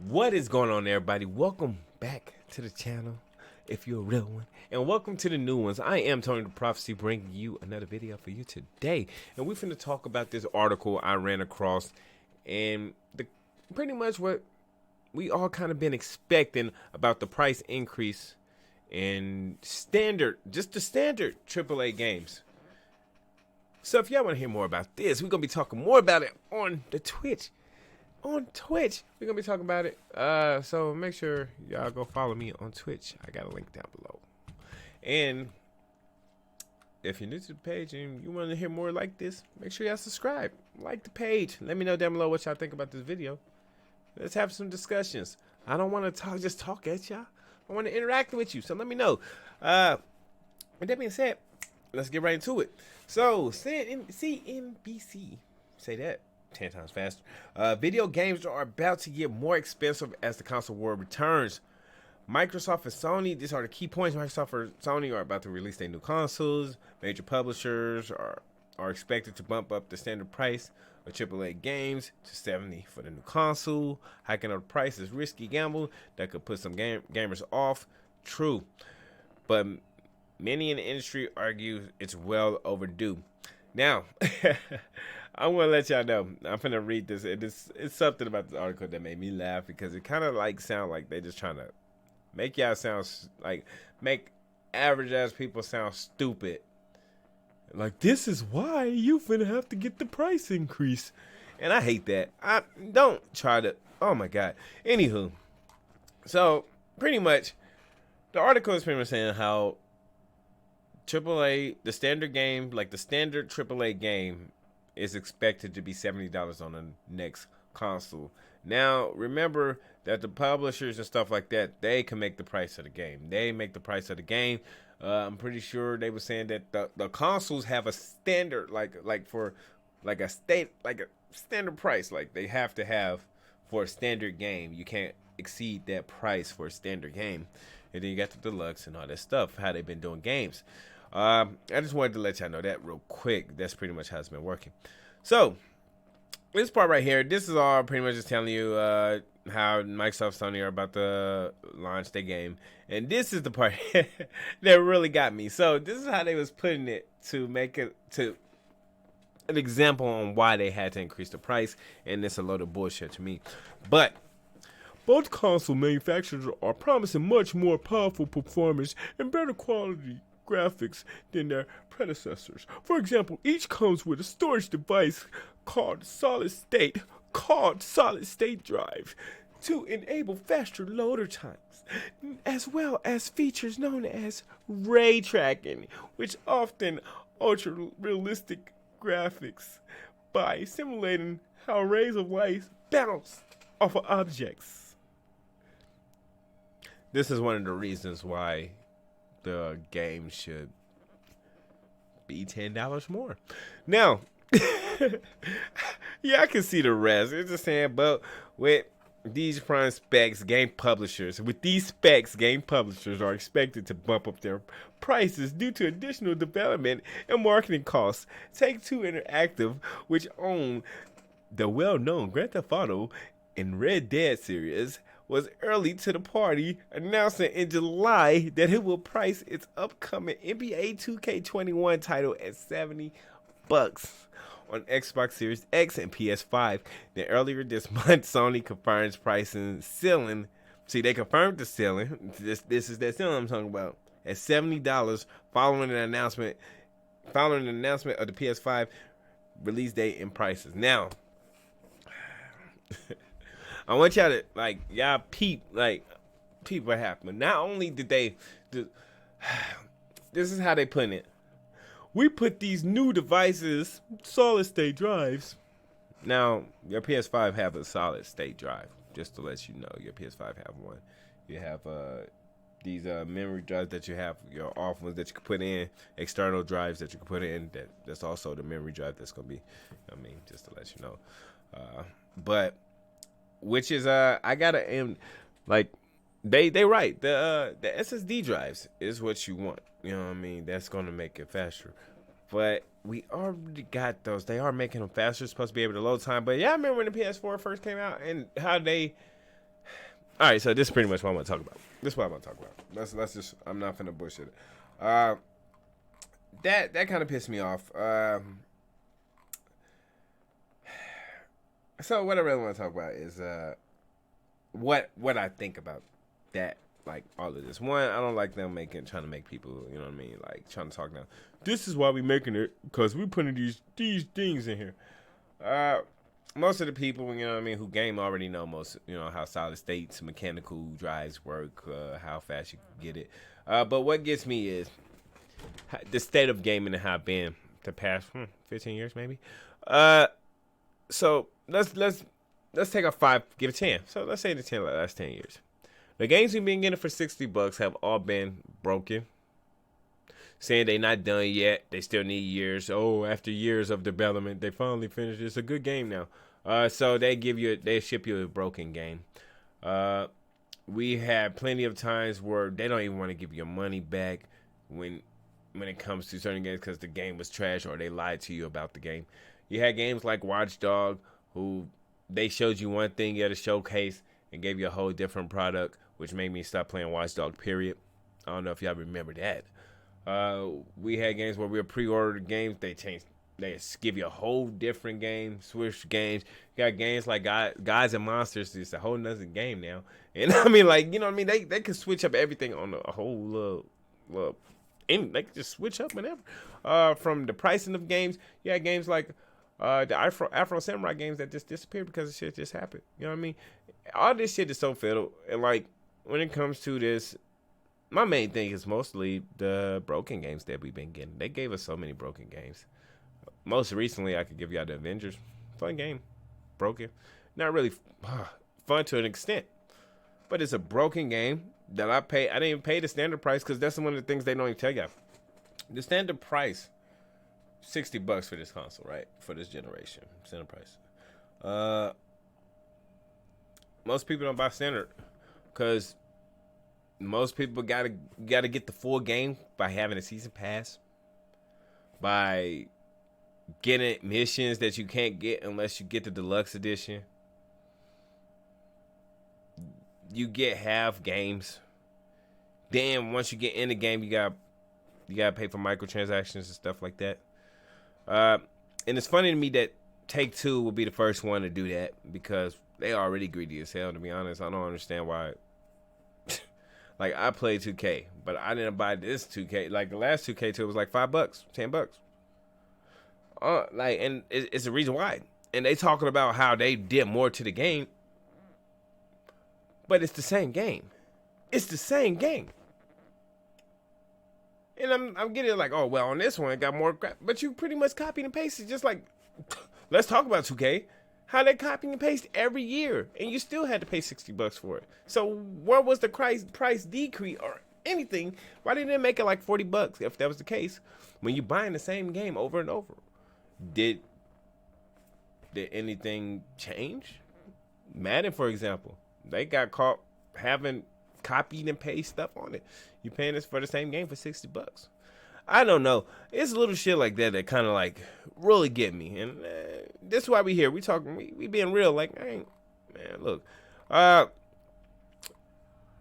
What is going on, everybody? Welcome back to the channel, if you're a real one, and welcome to the new ones. I am Tony the Prophecy, bringing you another video for you today, and we're finna talk about this article I ran across, and pretty much what we all kind of been expecting about the price increase in just the standard AAA games. So if y'all want to hear more about this, we're gonna be talking more about it on the Twitch. On Twitch, we're gonna be talking about it. So make sure y'all go follow me on Twitch. I got a link down below. And if you're new to the page and you want to hear more like this, make sure y'all subscribe, like the page. Let me know down below what y'all think about this video. Let's have some discussions. I don't want to just talk at y'all. I want to interact with you. So let me know. With that being said, let's get right into it. So CNBC, say that 10 times faster. Video games are about to get more expensive as the console war returns. Microsoft and Sony, these are the key points. Microsoft and Sony are about to release their new consoles. Major publishers are expected to bump up the standard price of AAA games to $70 for the new console. Hiking up the price is risky gamble that could put some gamers off. True, but many in the industry argue it's well overdue. Now, I'm gonna let y'all know. I'm gonna read this. It's something about this article that made me laugh because it kind of like sound like they just trying to make y'all sound like make average ass people sound stupid. Like, this is why you finna have to get the price increase, and I hate that. I don't try to. Oh my god. Anywho, so pretty much the article is pretty much saying how AAA, the standard game, like the standard AAA game, is expected to be $70 on the next console. Now, remember that the publishers and stuff like that, they can make the price of the game. They make the price of the game. I'm pretty sure they were saying that the consoles have a standard, like a standard price, like they have to have for a standard game. You can't exceed that price for a standard game. And then you got the deluxe and all that stuff, how they've been doing games. I just wanted to let y'all know that real quick. That's pretty much how it's been working. So, this part right here, this is all pretty much just telling you how Microsoft and Sony are about to launch their game. And this is the part that really got me. So, this is how they was putting it to make it to an example on why they had to increase the price. And it's a load of bullshit to me. But both console manufacturers are promising much more powerful performance and better quality graphics than their predecessors. For example, each comes with a storage device called solid state drive to enable faster loader times, as well as features known as ray tracking, which often ultra realistic graphics by simulating how rays of light bounce off of objects. This is one of the reasons why the game should be $10 more. Now, yeah, I can see the rest. It's just saying, but with these prime specs, game publishers are expected to bump up their prices due to additional development and marketing costs. Take-Two Interactive, which own the well-known Grand Theft Auto and Red Dead series, was early to the party, announcing in July that it will price its upcoming NBA 2K21 title at $70 on Xbox Series X and PS5. Then earlier this month, Sony confirms pricing ceiling. See, they confirmed the ceiling. This is that ceiling I'm talking about, at $70 following the announcement of the PS5 release date and prices. Now, I want y'all to y'all peep what happened. Not only did they this is how they put it. We put these new devices, solid state drives. Now, your PS5 have a solid state drive, just to let you know. Your PS5 have one. You have these memory drives that you have, your off ones that you can put in, external drives that you can put in. That's also the memory drive that's gonna be, just to let you know. But which is I gotta they right, the SSD drives is what you want. You know what I mean? That's gonna make it faster. But we already got those. They are making them faster. It's supposed to be able to load time. But yeah, I remember when the PS4 first came out and how they All right, so this is pretty much what I want to talk about. This is what I want to talk about. Let's just. I'm not finna bullshit it. That kind of pissed me off. So what I really want to talk about is what I think about that. Like all of this. One, I don't like them trying to make people, you know what I mean, like trying to talk now. This is why we making it, because we putting these things in here. Most of the people, you know what I mean, who game already know how solid states, mechanical drives work, how fast you can get it. But what gets me is the state of gaming and how it's been the past 15 years maybe. So let's take a 5, give it 10. So let's say the last 10 years. The games we've been getting for $60 have all been broken. Saying they not done yet. They still need years. Oh, after years of development, they finally finished. It's a good game now. So they ship you a broken game. We had plenty of times where they don't even want to give you your money back when it comes to certain games because the game was trash or they lied to you about the game. You had games like Watch Dog, who they showed you one thing at a showcase and gave you a whole different product, which made me stop playing Watch Dog, period. I don't know if y'all remember that. We had games where we pre-ordered games. They give you a whole different game, switch games. You got games like Gods and Monsters. It's a whole nother game now. And I mean, like, you know what I mean? They could switch up everything on a whole and they could just switch up whenever. From the pricing of games, you had games like the Afro Samurai games that just disappeared because the shit just happened. You know what I mean? All this shit is so fiddle. And like, when it comes to this, my main thing is mostly the broken games that we've been getting. They gave us so many broken games. Most recently, I could give y'all the Avengers. Fun game. Broken. Not really fun to an extent. But it's a broken game that I didn't even pay the standard price because that's one of the things they don't even tell you. The standard price, $60 for this console, right? For this generation. Standard price. Most people don't buy standard because most people gotta get the full game by having a season pass, by getting missions that you can't get unless you get the deluxe edition. You get half games. Then once you get in the game, you gotta pay for microtransactions and stuff like that. And it's funny to me that Take-Two will be the first one to do that because they already greedy as hell. To be honest, I don't understand why. Like, I played 2K, but I didn't buy this 2K. Like, the last 2K2 was like $5, $10. And it's the reason why. And they talking about how they did more to the game, but it's the same game. It's the same game. And I'm getting like, oh, well, on this one, it got more crap. But you pretty much copied and pasted. Just like, let's talk about 2K. How they copy and paste every year, and you still had to pay $60 for it. So where was the price decrease or anything? Why didn't they make it like $40 if that was the case? When you buying the same game over and over, did anything change? Madden, for example, they got caught having copied and paste stuff on it. You paying this for the same game for $60. I don't know. It's little shit like that kind of like really get me. And that's why we here. We talking. We being real. Like, man, look.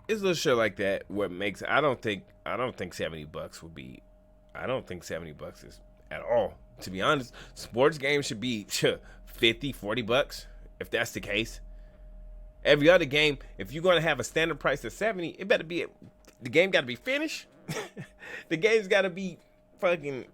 It's little shit like that. What makes I don't think $70 would be. I don't think $70 is at all. To be honest, sports games should be $50, $40. If that's the case. Every other game, if you're gonna have a standard price of $70, it better be the game got to be finished. The game's got to be fucking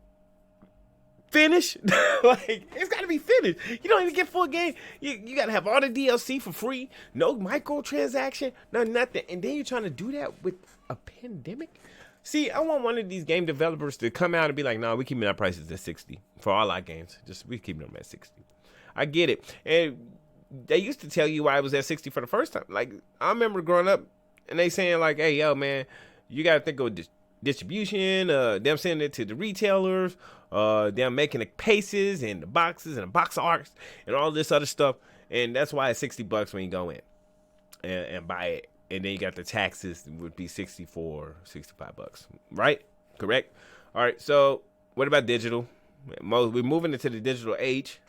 finished. Like, it's got to be finished. You don't even get full game. You got to have all the DLC for free. No microtransaction. No nothing. And then you're trying to do that with a pandemic? See, I want one of these game developers to come out and be like, nah, we keeping our prices at 60 for all our games. We keeping them at 60. I get it. And they used to tell you why I was at 60 for the first time. Like, I remember growing up and they saying like, hey, yo, man, you got to think of distribution, them sending it to the retailers, them making the cases and the boxes and the box arts and all this other stuff. And that's why it's $60 when you go in and buy it. And then you got the taxes would be $64, $65, right? Correct? All right. So what about digital? We're moving into the digital age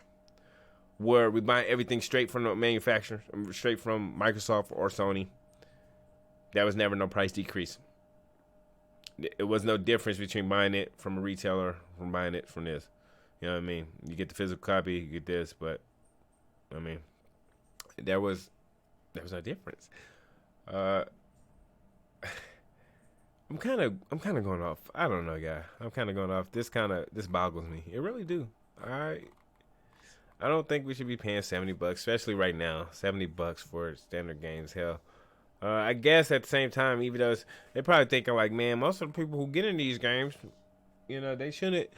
where we buy everything straight from the manufacturer, straight from Microsoft or Sony. there was never no price decrease. It was no difference between buying it from a retailer from buying it from this. You know what I mean? You get the physical copy, you get this, but I mean, there was no difference. I'm kind of going off. I don't know, guy. I'm kind of going off. This boggles me. It really do. I don't think we should be paying $70, especially right now. $70 for standard games. Hell, I guess at the same time, even though they're probably thinking like, man, most of the people who get in these games, you know, they shouldn't.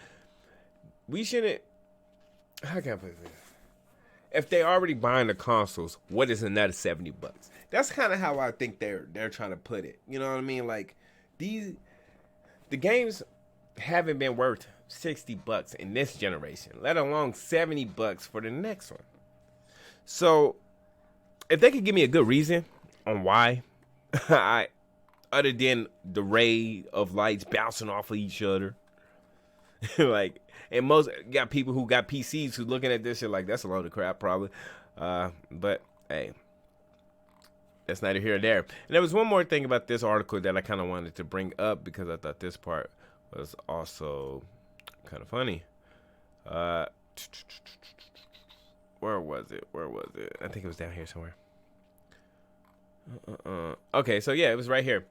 We shouldn't. How can I put this? If they're already buying the consoles, what is another $70? That's kind of how I think they're trying to put it. You know what I mean? Like the games haven't been worth $60 in this generation, let alone $70 for the next one. So if they could give me a good reason on why, other than the ray of lights bouncing off of each other, like, and most got people who got PCs who looking at this shit like that's a load of crap probably, but hey, that's neither here or there. And there was one more thing about this article that I kind of wanted to bring up because I thought this part was also kind of funny. Where was it? I think it was down here somewhere. Okay, so yeah, it was right here.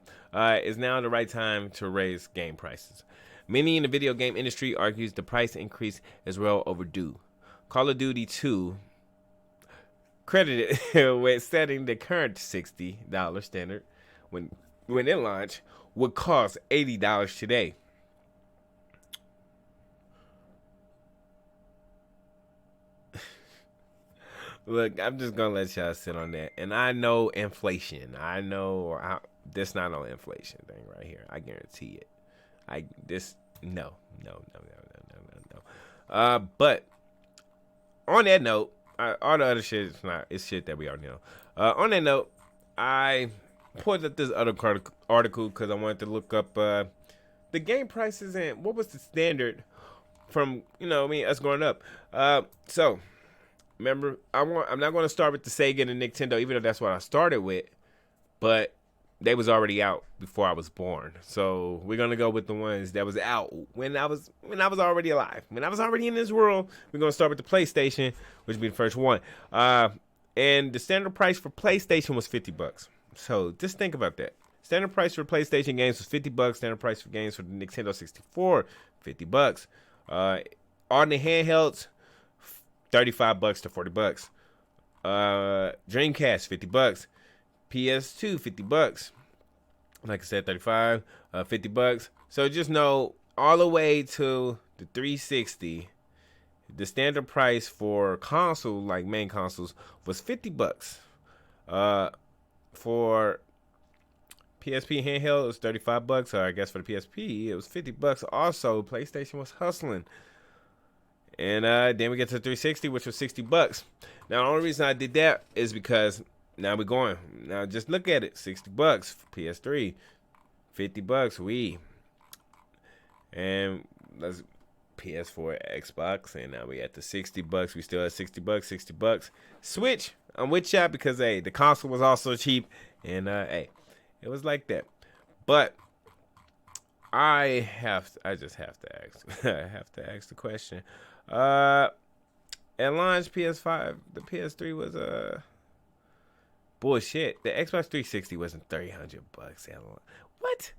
Is now the right time to raise game prices? Many in the video game industry argues the price increase is well overdue. Call of Duty 2 credited with setting the current $60 standard when it launched would cost $80 today. Look, I'm just gonna let y'all sit on that. And I know inflation. This not no inflation thing right here. I guarantee it. No. But on that note, all the other shit it's shit that we already know. On that note, I pulled up this other article because I wanted to look up the game prices and what was the standard from us growing up. So remember, I'm not going to start with the Sega and the Nintendo, even though that's what I started with, but they was already out before I was born. So we're gonna go with the ones that was out when I was already alive. When I was already in this world, we're gonna start with the PlayStation, which would be the first one. And the standard price for PlayStation was $50. So just think about that. Standard price for PlayStation games was $50. Standard price for games for the Nintendo 64, $50. On the handhelds, $35 to $40. Dreamcast, $50. PS2, $50. Like I said, $35, $50. So just know all the way to the 360, the standard price for console, like main consoles, was $50. For PSP handheld, it was $35. Or I guess for the PSP, it was $50. Also, PlayStation was hustling. And then we get to the 360, which was $60. Now, the only reason I did that is because now we're going. Now just look at it. $60 for PS3, $50 Wii, and that's PS4, Xbox, and now we at the $60. We still at $60. Switch. I'm with y'all because hey, the console was also cheap, and hey, it was like that. But I just have to ask. I have to ask the question. At launch, PS5, the PS3 was bullshit. The Xbox 360 wasn't $300 at launch. What?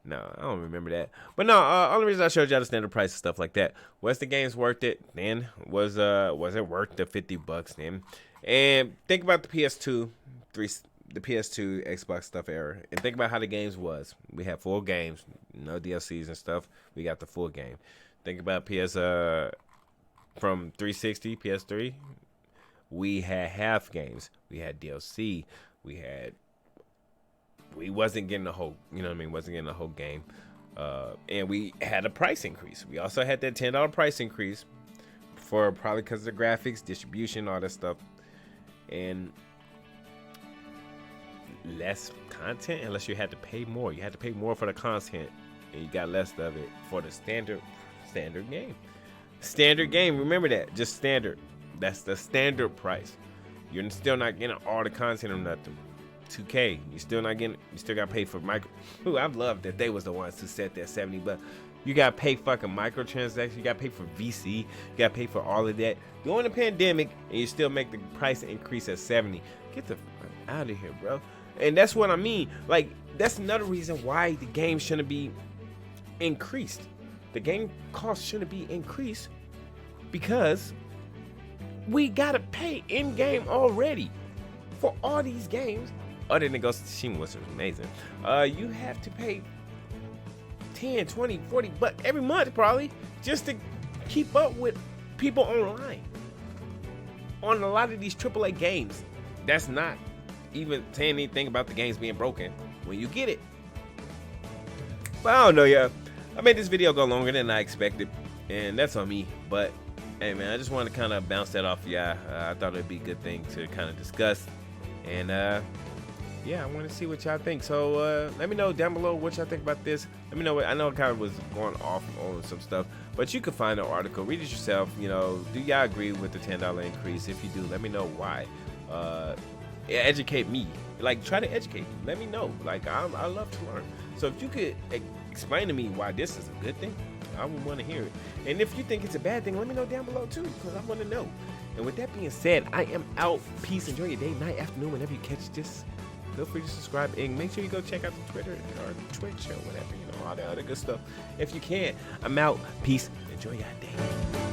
No, I don't remember that. But no, only reason I showed y'all the standard price and stuff like that. Was the games worth it? Then was it worth the $50 then? And think about the PS2, the PS2 Xbox stuff era, and think about how the games was. We had full games, no DLCs and stuff. We got the full game. Think about from 360, PS3. We had half games. We had DLC. We wasn't getting the whole, wasn't getting the whole game. And we had a price increase. We also had that $10 price increase for probably because of the graphics, distribution, all that stuff. And less content unless you had to pay more. You had to pay more for the content and you got less of it for the standard game. Standard game, remember that. Just standard. That's the standard price. You're still not getting all the content or nothing. 2K, you still not getting. You still got to pay for micro. Ooh, I've loved that they was the ones who set that 70, but you got to pay fucking microtransactions. You got to pay for VC. You got to pay for all of that during the pandemic, and you still make the price increase at 70. Get the fuck out of here, bro. And that's what I mean. Like, that's another reason why the game shouldn't be increased. The game cost shouldn't be increased because we gotta pay in game already for all these games. Other than Ghost of Tsushima, which was amazing, you have to pay 10, 20, 40 bucks every month probably just to keep up with people online on a lot of these AAA games. That's not even saying anything about the games being broken when you get it. But I don't know, yeah. I made this video go longer than I expected, and that's on me. But hey, man, I just wanted to kind of bounce that off y'all. I thought it'd be a good thing to kind of discuss, and yeah, I want to see what y'all think. So let me know down below what y'all think about this. Let me know. I know it kind of was going off on some stuff, but you can find the article, read it yourself. You know, do y'all agree with the $10 increase? If you do, let me know why. Educate me. Like, try to educate me. Let me know. Like, I love to learn. So if you could explain to me why this is a good thing, I would want to hear it. And if you think it's a bad thing, let me know down below too, because I want to know. And with that being said, I am out. Peace. Enjoy your day, night, afternoon, whenever you catch this. Feel free to subscribe and make sure you go check out the Twitter or Twitch or whatever, you know, all the other good stuff. If you can, I'm out. Peace. Enjoy your day.